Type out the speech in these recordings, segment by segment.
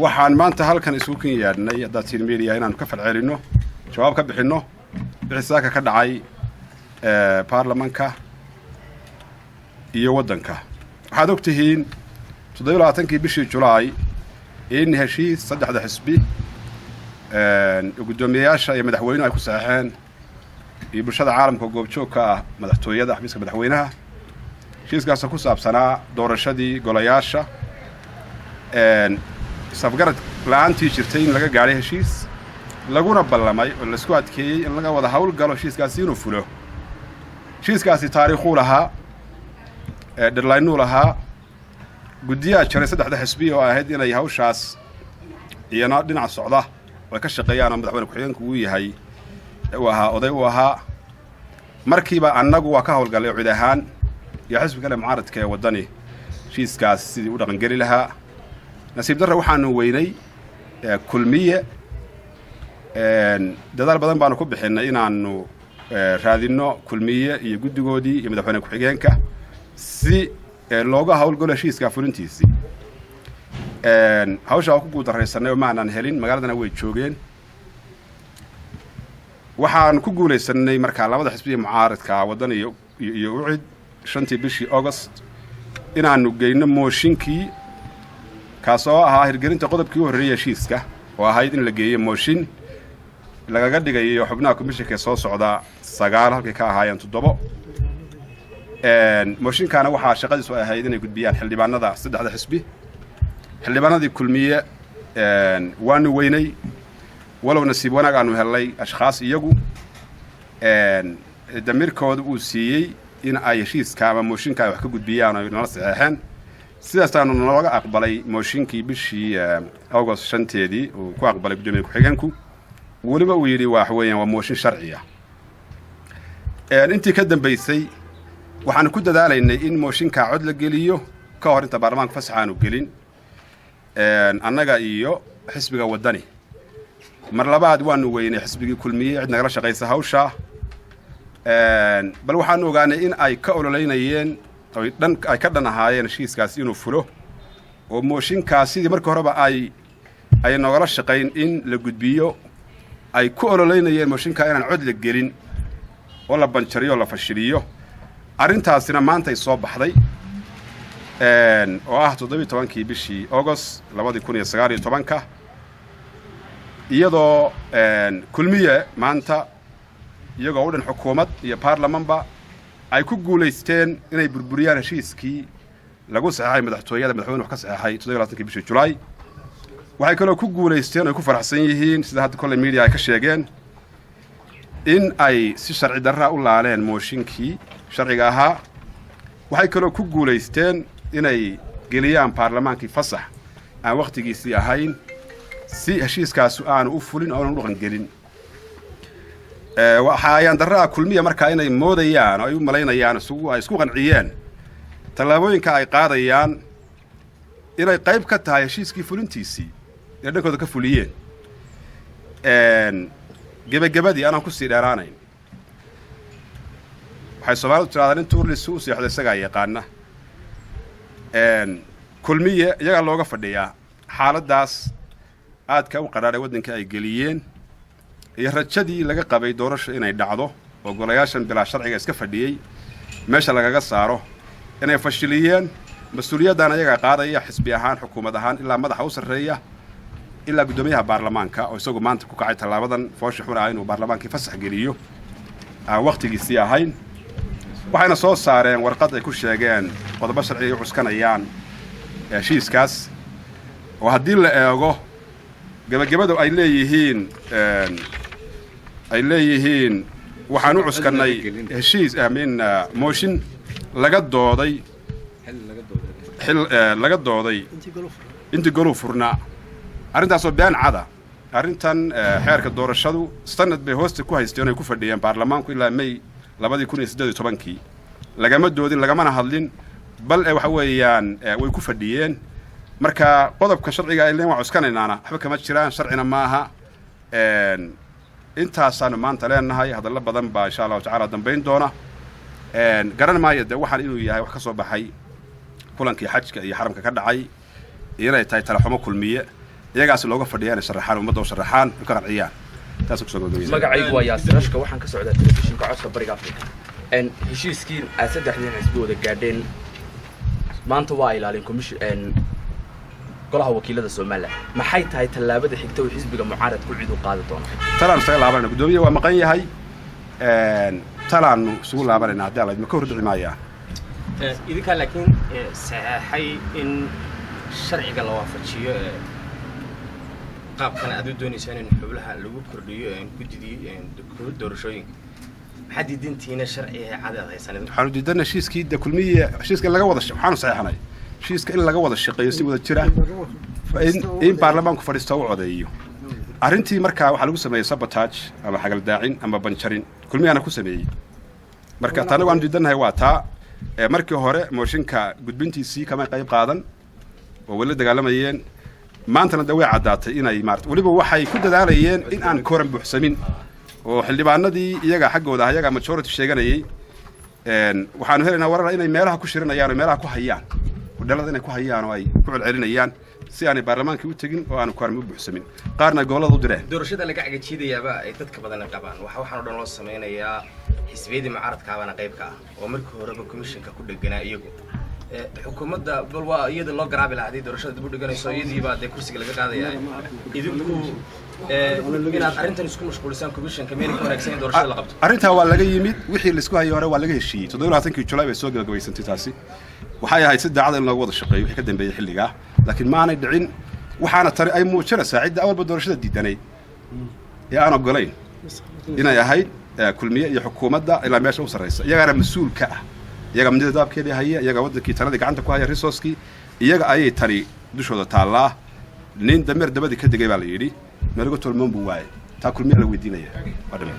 waxaan maanta halkan isugu kan yaadhnay haddaad siin media inaanu ka falcelinno jawaab ka bixinno bixisaaka ka dhacay baarlamanka iyo waddanka waxaad og tihiin 27 bishii Julaay in heshiis saddexda xisbi gudoomiyaasha iyo madaxweynuhu ay ku saxeen iyo bulshada caalamka goobjoogka ah madaxtooyada xafiiska madaxweynaha heshiiskaas ku saabsanaa doorashadii golayaasha safgarad la'aantii jirtay in laga gaaray heshiis laguna ballamay oo la isku adkeeyay in laga wada hawl galo heshiiskaasi inuu fulo heshiiskaasi taariikhu lahaa deadline lahaa guddiyaha jiray saddexda xisbi oo ahayd inay hawshaas iyana dhinac socda oo ka shaqeeyaan madaxweyne ku-xigeenku uu yahay uu ahaa oday uu ahaa markiiba annagu waa ka hawlgalay cid ahaan iyo xisbi kale mucaaradka ee wadani heshiiskaas sidii u dhaqan geli lahaa nasiib darro waxaanu weynay kulmiye dadaal badan baanu ku bixinay inaanu raadinno kulmiye iyo guddigoodii iyo madaxweyne ku-xigeenka si looga hawlgalo heshiiska fulintiisii hawsha ku guuldarraysanay oo maanan helin magaaladana way joogeen waxaan ku guulaysanay markaa labada xisbiye mucaaradka waddan iyo ucid 5 bishii August inaanu geyno mooshinkii kaasoo ahaa hirgelinta qodobkii u horreeyay heshiiska oo ahayd in la geeyo mooshin lagaga dhigayo xubnaha komishanka soo socda 9 halkay ka ahaayeen 7 mooshinkaana waxaa shaqadiisu ahayd inay gudbiyaan xildhibaanada saddexda xisbi xildhibaanadii kulmiye waanu weynay walow nasiib wanaag aanu helay ashkhaas iyagu damirkooda uu siiyey in ay heshiiska ama mooshinka ay wax ka gudbiyaan oo nala saxeexeen sidaasaanu nooga aqbalay mooshinkii bishii August 5teedii uu ku aqbalay gudoomiye ku-xigeenku waliba uu yiri wax weeyaan waa mooshin sharci ah intii ka dambeysay waxaan ku dadaalaynay in mooshinka cod la geliyo ka hor inta baarlamaanka fasaxaanu gelin annaga iyo xisbiga wadani mar labaad waanu weynay xisbigii kulmiye cid nagala shaqeysa hawsha bal waxaanu ogaanay in ay ka ololeynayeen ay ka dhan ahaayeen heshiiskaas inuu fulo oo mooshinkaas sidii markii horeba ay nogala shaqayn in la gudbiyo ay ku ololeynayeen mooshinka inaan cod la gelin oo la banjariyo la fashiliyo arrintaasina maanta ay soo baxday oo ah 17 bishii August 2019 iyadoo kulmiye maanta iyagoo u dhan xukuumad iyo baarlamanba ay ku guuleysteen inay burburiyaan heshiiskii lagu saxay madaxtooyada madaxweynuhu ka saxay 27 bishii Julaay waxay kaloo ku guuleysteen oo ku faraxsan yihiin sida hadda kole media ay ka sheegeen in ay si sharci darra u laaleen mooshinkii sharciga ahaa waxay kaloo ku guuleysteen inay geliyaan baarlamaankii fasax aan waqtigiisii ahayn si heshiiskaas aanu u fulin oo aanu dhaqan gelin waxaan darraa kulmiye markaa inay moodayaan oo ay u malaynayaan ay isku qanciyeen talaabooyinka ay qaadayaan inay qayb ka tahay heshiiskii fulintiisii ee dhankooda ka fuliyeen gabagabadii aanan ku sii dheeraanayn waxay Soomaalidu tiraadaan in tuurlisu u seexday isaga yaqaana kulmiye iyaga looga fadhiyaa xaaladaas aadka u qaraar waddanka ay geliyeen iyo rajadii laga qabay doorasho inay dhacdo oo golayaashan bilaa sharciga iska fadhiyay meesha lagaga saaro inay fashiliyeen mas'uuliyaddan ayaga qaadaya xisbi ahaan xukuumad ahaan ilaa madaxa u sareeya ilaa gudoomiyaha baarlamaanka oo isagu maanta ku kacay talaabadan foosho xun ah inuu baarlamaankii fasax geliyo waqtigiisii ahayn waxayna soo saareen warqad ay ku sheegeen qodobo sharci ay cuskanayaan heshiiskaas oo haddii la eego gabagabadu ay leeyihiin waxaan u cuskanay heshiis mooshin laga dooday intii goluu furnaa arrintaasoo been cada arrintan xeerka doorashadu sanad bay hoosta ku haysteen ay ku fadhiyeen baarlamaanku ilaa May 2018 lagama doodin lagamana hadlin bal waxa weeyaan way ku fadhiyeen marka qodobka sharciga ay leen waa cuskanaynaana waxba kama jiraan sharcina maaha intaasaanu maanta leenahay hadallo badan baa insha Allah tacaala dambeyn doona garan maayo waxaan inuu yahay wax ka soo baxay kulankii xajka iyo xaramka ka dhacay inay tahay tala xumo kulmiye iyagaas looga fadhiyaa inay sharaxaan ummadda oo sharaxaan ka qanciyaan taas ku soo gudbiyay magacaygu waa yaasirashka waxaan ka socdaa telefishinka codka bariga Afrika heshiiskii aad saddexdii xisbi wada gaadheen maanta waa ilaalin commission golaha wakiilada Soomaaliya maxay tahay tallaabada xigta oo xisbiga mucaarad ku cid u qaadi doono talaan isaga laabanayna gudoomiye waa maqan yahay talaan isugu laabanayna haddii alla ma ka hor dhici maayaan idinka laakiin saxaxay in sharciga la waafajiyo qaabkan aad u doonaysaan in xubnaha lagu kordhiyo guddiga doorashooyinka maxaa diidintiina sharciga cadaad haysan waxaanu diidana heshiiskii kulmiye heshiiska laga wada waxaanu saxeexnay heshiiska in laga wada shaqeeyo si wada jira in baarlamaanku fadhiisto u codeeyo arrintii markaa waxaa lagu sameeyey sabotage ama xagaldaacin ama banjarin kulmiyana ku sameeyey marka tanagu aan diidanahay waa taa markii hore mooshinka gudbintiisii kama qayb qaadan oo wala dagaalamayeen maantana way cadaatay inay maartay waliba waxay ku dadaalayeen in aan kooran buuxsamin oo xildhibaanadii iyaga xaggooda ayaga majority sheeganayay waxaanu helaynaa warar inay meelaha ku shirinayaan oo meelaha ku hayaan wadalada inay ku hayaan oo ay ku celcelinayaan si aanay baarlamaankii u tagin oo aanu kooran buuxsamin qaarna gobolada u direen doorashada laga cagajiidayaaba ay dadka badan qabaan waxaan oo dhan loo sameeyaa xisbiyada mucaaradkaabana qayb ka ah oo markii horeba commissionka ku dhaganaa iyagu xukuumadda bal waa iyada loo garaabi lahaa doorashada dib u dhiganayso iyadiiba de kursiga laga qaadaya idinku inaad arrintan isku mashquulisaan commissionka meel ku wanaagsan doorashada la qabto arrinta waa laga yimid wixii la isku hayay hore waa laga heshiiyey 27 July bay soo gabagabaysantay taasi waxay ahayd si daacad in loogu wada shaqeeyo wixii ka dambeeyay xilliga laakiin ma aanay dhicin waxaana tari ay muujinaysaa cidda awalba doorashada diidanay ee aan ogolayn inay ahayd kulmiye iyo xukuumadda ilaa meesha u sareysa iyagana mas'uul ka ah iyaga midda daabkeedii haya iyaga wadankii taladii gacanta ku haya resource-kii iyaga ayay tani dushooda taallaa nin dameer dabadii ka degay baa la yidhi meelaga tolmoon buu waayay taa kulmiye la weydiinaya waa dhimay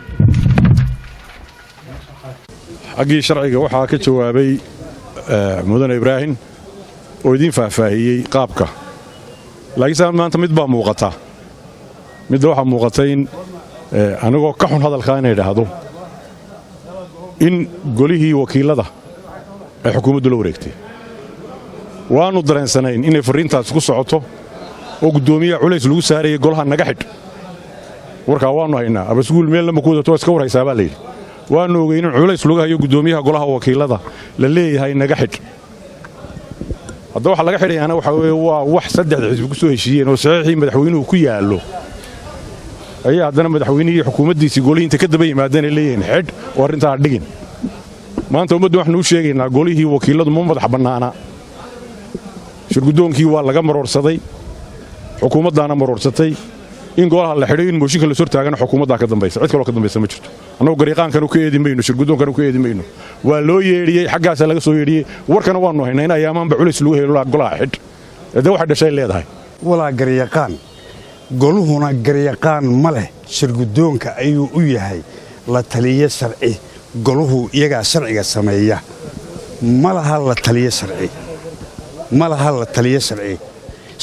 xaggii sharciga waxaa ka jawaabay mudane Ibraahim oo idin faahfaahiyey qaabka laakiin maanta mid baa muuqata waxaa muuqatay in anigoo ka xun hadalka inay dhahdo in golihii wakiilada ay xukuumaddu la wareegtay waanu dareensanayn inay fariintaas ku socoto oo gudoomiyaha culays lagu saarayay golaha naga xidh warkaa waanu haynaa abasguul meel lama ku wadato iska warhaysaa baa layidhi waanu ogeyn in culays lagu hayo gudoomiyaha golaha wakiilada la leeyahay naga xidh hadda waxa laga xidhayaana waxa weeye waa wax saddexda xisbi ku soo heshiiyeen oo saxiixii madaxweynuhu ku yaallo ayaa haddana madaxweynihii xukuumaddiisii golihiinta ka daba yimaadeen ay leeyihiin xidh oo arrintaa dhigin maanta ummaddu waxaanu u sheegaynaa golihii wakiiladu ma madax bannaana shirgudoonkii waa laga maroorsaday xukuumaddaana maroorsatay in golaha la xidhay in mooshinka la soo taagana xukuumaddaa ka dambaysa cid kaloo ka dambaysa ma jirto annagu gariiqaankanu ka eedi mayno shirgudoonkanu ka eedi mayno waa loo yeedhiyey xaggaasaa laga soo yeedhiyey warkana waannu haynaa in ayaamaanba culays lagu helo golaha xidh dee waxay dhashay leedahay walaa garyaqaan goluhuna garyaqaan ma leh shirgudoonka ayuu u yahay la taliye sharci goluhu iyagaa sharciga sameeya ma laha la taliye sharci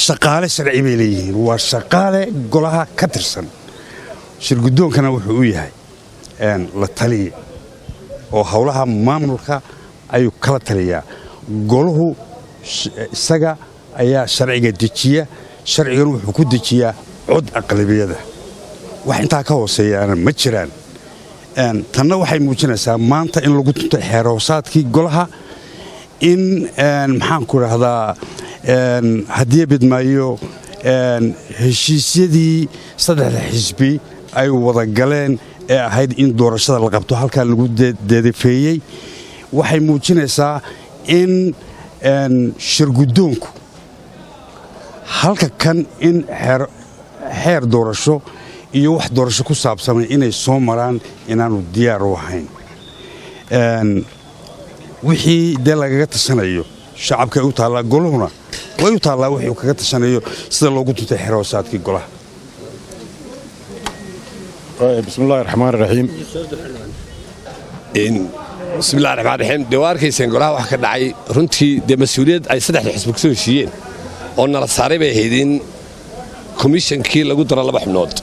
shaqaale sharci bay leeyihiin waa shaqaale golaha ka tirsan shirgudoonkana wuxuu u yahay la taliye oo howlaha maamulka ayuu kala taliyaa goluhu isaga ayaa sharciga dejiya sharcigan wuxuu ku dejiyaa cod aqlabiyada wax intaa ka hooseeyaana ma jiraan tanna waxay muujinaysaa maanta in lagu tuntay xeerhoosaadkii golaha in maxaanku idhaahdaa haddii bidmaayo heshiisyadii saddexda xisbi ay wada galeen ee ahayd in doorashada la qabto halkaa lagu deedafeeyey waxay muujinaysaa in shirgudoonku halka kan in xeer doorasho iyo wax doorasho ku saabsamay inay soo maraan inaanu diyaar u ahayn wixii dee lagaga tashanayo shacabkay u taallaa goluhuna way u taallaa wixii kaga tashanayo sida loogu tuntay xeerhoosaadkii golaha bismillahi raxmaan raxiim bismillahi raxmaan raxiim dee waa arkayseen golaha wax ka dhacay runtii dee mas-uuliyad ay saddexda xisbi ku soo heshiiyeen oo nala saaray bay ahayd in komishankii lagu daro 2 xubnood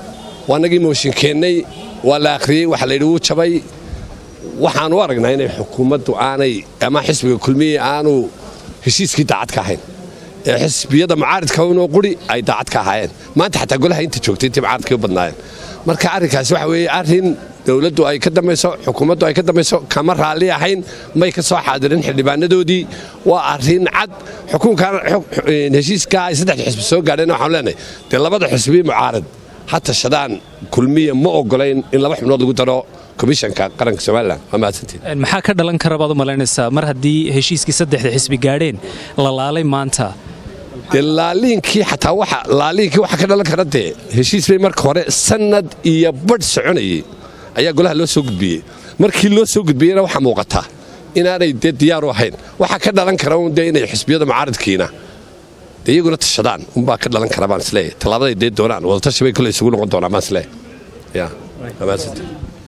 waa nagii mooshin keennay waa la akhriyey waxa la yidhi wuu jabay waxaan u aragnaa inay xukuumaddu aanay ama xisbiga kulmiye aanu heshiiskii daacad ka ahayn xisbiyada mucaaridka inuu quri ay daacad ka ahaayeen maanta xataa golaha inta joogtay intii mucaaridka u badnaayeen marka arrinkaasi waxa weeye arrin dowladdu ay ka dambayso xukuumaddu ay ka dambayso kama raalli ahayn may ka soo xaadirin xildhibaanadoodii waa arrin cad xukunkan heshiiska ay saddexda xisbi soo gaadheen waxaan leenahay dee labada xisbi mucaarid ha tashadaan kulmiya ma ogolayn in laba xubnood lagu daro komishanka qaranka somalilan waa mahadsantiin maxaa ka dhalan kara baad u malaynaysaa mar haddii heshiiskii saddexda xisbi gaadheen la laalay maanta dee laaliinkii waxa ka dhalan kara dee heshiis bay marka hore sanad iyo badh soconayay ayaa golaha loo soo gudbiyey markii loo soo gudbiyeyna waxaa muuqata inaanay dee diyaar u ahayn waxaa ka dhalan kara un dee inay xisbiyada mucaaridkiina dee iyaguna tashadaan unbaa ka dhalan kara baan isleeyahay tallaabaday dee doonaan wadatashi bay kole isugu noqon doonaan baan isleeyahay